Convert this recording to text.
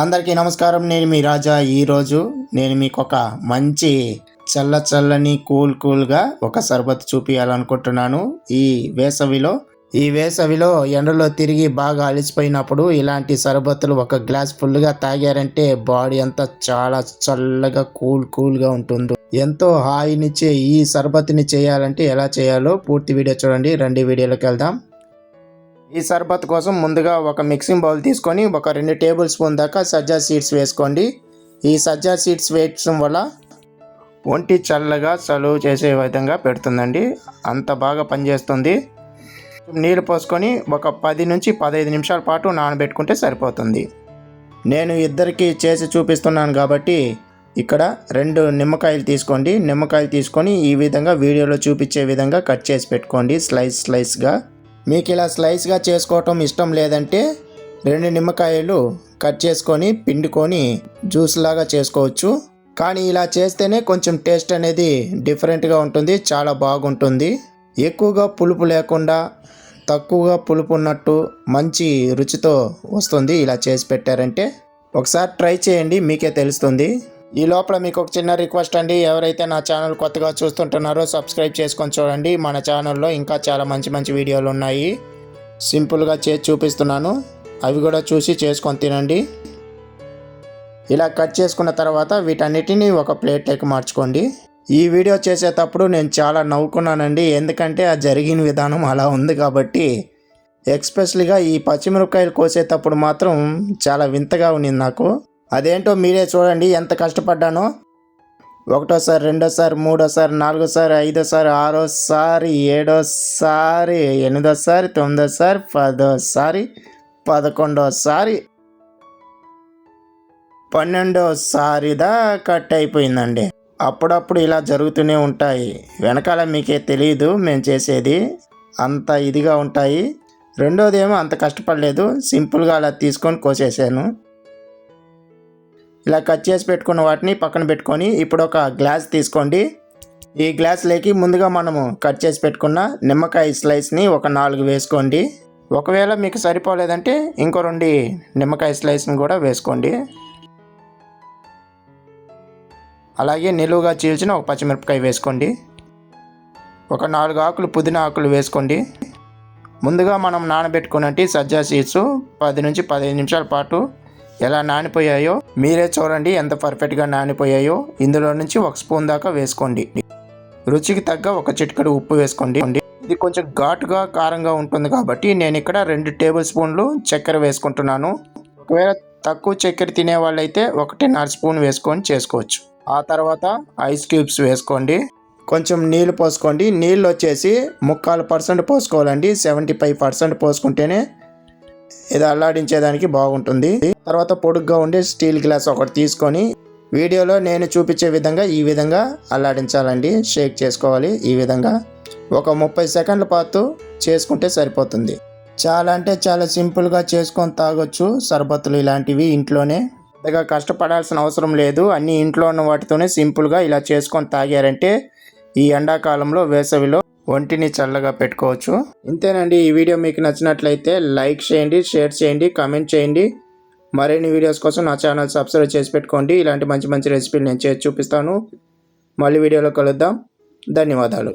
అందరికీ నమస్కారం. నేను మీ రాజా. ఈరోజు నేను మీకు ఒక మంచి చల్లని కూల్గా ఒక సర్బత్ చూపించాలనుకుంటున్నాను. ఈ వేసవిలో ఎండలో తిరిగి బాగా అలసిపోయినప్పుడు ఇలాంటి సర్బత్తులు ఒక గ్లాస్ ఫుల్గా తాగారంటే బాడీ అంతా చాలా చల్లగా కూల్గా ఉంటుంది. ఎంతో హాయినిచ్చే ఈ సర్బత్ని చేయాలంటే ఎలా చేయాలో పూర్తి వీడియో చూడండి. రండి వీడియోలోకి వెళ్దాం. ఈ సర్బత్ కోసం ముందుగా ఒక మిక్సింగ్ బౌల్ తీసుకొని ఒక 2 టేబుల్ స్పూన్ దాకా సజ్జా సీడ్స్ వేసుకోండి. ఈ సజ్జా సీడ్స్ వేయడం వల్ల ఒంటి చల్లగా చలువ చేసే విధంగా పెడుతుందండి. అంత బాగా పనిచేస్తుంది. నీళ్ళు పోసుకొని ఒక 10 నుంచి 15 నిమిషాల పాటు నానబెట్టుకుంటే సరిపోతుంది. నేను ఇద్దరికి చేసి చూపిస్తున్నాను కాబట్టి ఇక్కడ 2 నిమ్మకాయలు తీసుకోండి. నిమ్మకాయలు తీసుకొని ఈ విధంగా వీడియోలో చూపించే విధంగా కట్ చేసి పెట్టుకోండి స్లైస్గా. మీకు ఇలా స్లైస్గా చేసుకోవటం ఇష్టం లేదంటే 2 నిమ్మకాయలు కట్ చేసుకొని పిండుకొని జ్యూస్ లాగా చేసుకోవచ్చు. కానీ ఇలా చేస్తేనే కొంచెం టేస్ట్ అనేది డిఫరెంట్గా ఉంటుంది, చాలా బాగుంటుంది. ఎక్కువగా పులుపు లేకుండా తక్కువగా పులుపు ఉన్నట్టు మంచి రుచితో వస్తుంది. ఇలా చేసి పెట్టారంటే ఒకసారి ట్రై చేయండి, మీకే తెలుస్తుంది. ఈ లోపల మీకు ఒక చిన్న రిక్వెస్ట్ అండి. ఎవరైతే నా ఛానల్ కొత్తగా చూస్తుంటున్నారో సబ్స్క్రైబ్ చేసుకొని చూడండి. మన ఛానల్లో ఇంకా చాలా మంచి వీడియోలు ఉన్నాయి. సింపుల్గా చేసి చూపిస్తున్నాను, అవి కూడా చూసి చేసుకొని తినండి. ఇలా కట్ చేసుకున్న తర్వాత వీటన్నిటిని ఒక ప్లేట్లోకి మార్చుకోండి. ఈ వీడియో చేసేటప్పుడు నేను చాలా నవ్వుకున్నానండి, ఎందుకంటే ఆ జరిగిన విధానం అలా ఉంది కాబట్టి. ఎక్స్పెషల్గా ఈ పచ్చిమిరపకాయలు కోసేటప్పుడు మాత్రం చాలా వింతగా ఉన్నింది నాకు. అదేంటో మీరే చూడండి ఎంత కష్టపడ్డానో. 1సారి 2సారి 3సారి 4సారి 5సారి 6సారి 7సారి 8సారి 9సారి 10సారి 11సారి 12సారి దా కట్ అయిపోయిందండి. అప్పుడప్పుడు ఇలా జరుగుతూనే ఉంటాయి. వెనకాల మీకే తెలియదు మేము చేసేది అంత ఇదిగా ఉంటాయి. రెండోదేమో అంత కష్టపడలేదు, సింపుల్గా అలా తీసుకొని కోసేసాను. ఇలా కట్ చేసి పెట్టుకున్న వాటిని పక్కన పెట్టుకొని ఇప్పుడు ఒక గ్లాస్ తీసుకోండి. ఈ గ్లాస్లోకి ముందుగా మనము కట్ చేసి పెట్టుకున్న నిమ్మకాయ స్లైస్ని ఒక 4 వేసుకోండి. ఒకవేళ మీకు సరిపోలేదంటే ఇంకో 2 నిమ్మకాయ స్లైస్ని కూడా వేసుకోండి. అలాగే నిలువుగా చీల్చిన ఒక పచ్చిమిరపకాయ వేసుకోండి. ఒక 4 ఆకులు పుదీనా ఆకులు వేసుకోండి. ముందుగా మనం నానబెట్టుకున్నట్టు సజ్జా సీడ్స్ 10 నుంచి 15 నిమిషాల పాటు ఎలా నానిపోయాయో మీరే చూడండి, ఎంత పర్ఫెక్ట్గా నానిపోయాయో. ఇందులో నుంచి 1 స్పూన్ దాకా వేసుకోండి. రుచికి తగ్గ 1 చిటికెడు ఉప్పు వేసుకోండి. ఇది కొంచెం ఘాటుగా కారంగా ఉంటుంది కాబట్టి నేను ఇక్కడ 2 టేబుల్ స్పూన్లు చక్కెర వేసుకుంటున్నాను. ఒకవేళ తక్కువ చక్కెర తినే వాళ్ళైతే 1.5 స్పూన్ వేసుకొని చేసుకోవచ్చు. ఆ తర్వాత ఐస్ క్యూబ్స్ వేసుకోండి. కొంచెం నీళ్ళు పోసుకోండి. నీళ్ళు వచ్చేసి 3/4% పోసుకోవాలండి. 75% పోసుకుంటేనే ఇది అల్లాడించేదానికి బాగుంటుంది. తర్వాత పొడుగ్గా ఉండే స్టీల్ గ్లాస్ ఒకటి తీసుకొని వీడియోలో నేను చూపించే విధంగా ఈ విధంగా అల్లాడించాలండి. షేక్ చేసుకోవాలి. ఈ విధంగా ఒక 30 సెకండ్ల పాటు చేసుకుంటే సరిపోతుంది. చాలా అంటే చాలా సింపుల్గా చేసుకొని తాగొచ్చు సర్బత్తులు ఇలాంటివి ఇంట్లోనే. పెద్దగా కష్టపడాల్సిన అవసరం లేదు. అన్ని ఇంట్లో ఉన్న వాటితోనే సింపుల్గా ఇలా చేసుకొని తాగారంటే ఈ ఎండాకాలంలో వేసవిలో ఒంటిని చల్లగా పెట్టుకోవచ్చు. ఇంతేనండి. ఈ వీడియో మీకు నచ్చినట్లయితే లైక్ చేయండి, షేర్ చేయండి, కామెంట్ చేయండి. మరిన్ని వీడియోస్ కోసం నా ఛానల్ సబ్స్క్రైబ్ చేసి పెట్టుకోండి. ఇలాంటి మంచి రెసిపీలు నేను చేసి చూపిస్తాను. మళ్ళీ వీడియోలో కలుద్దాం. ధన్యవాదాలు.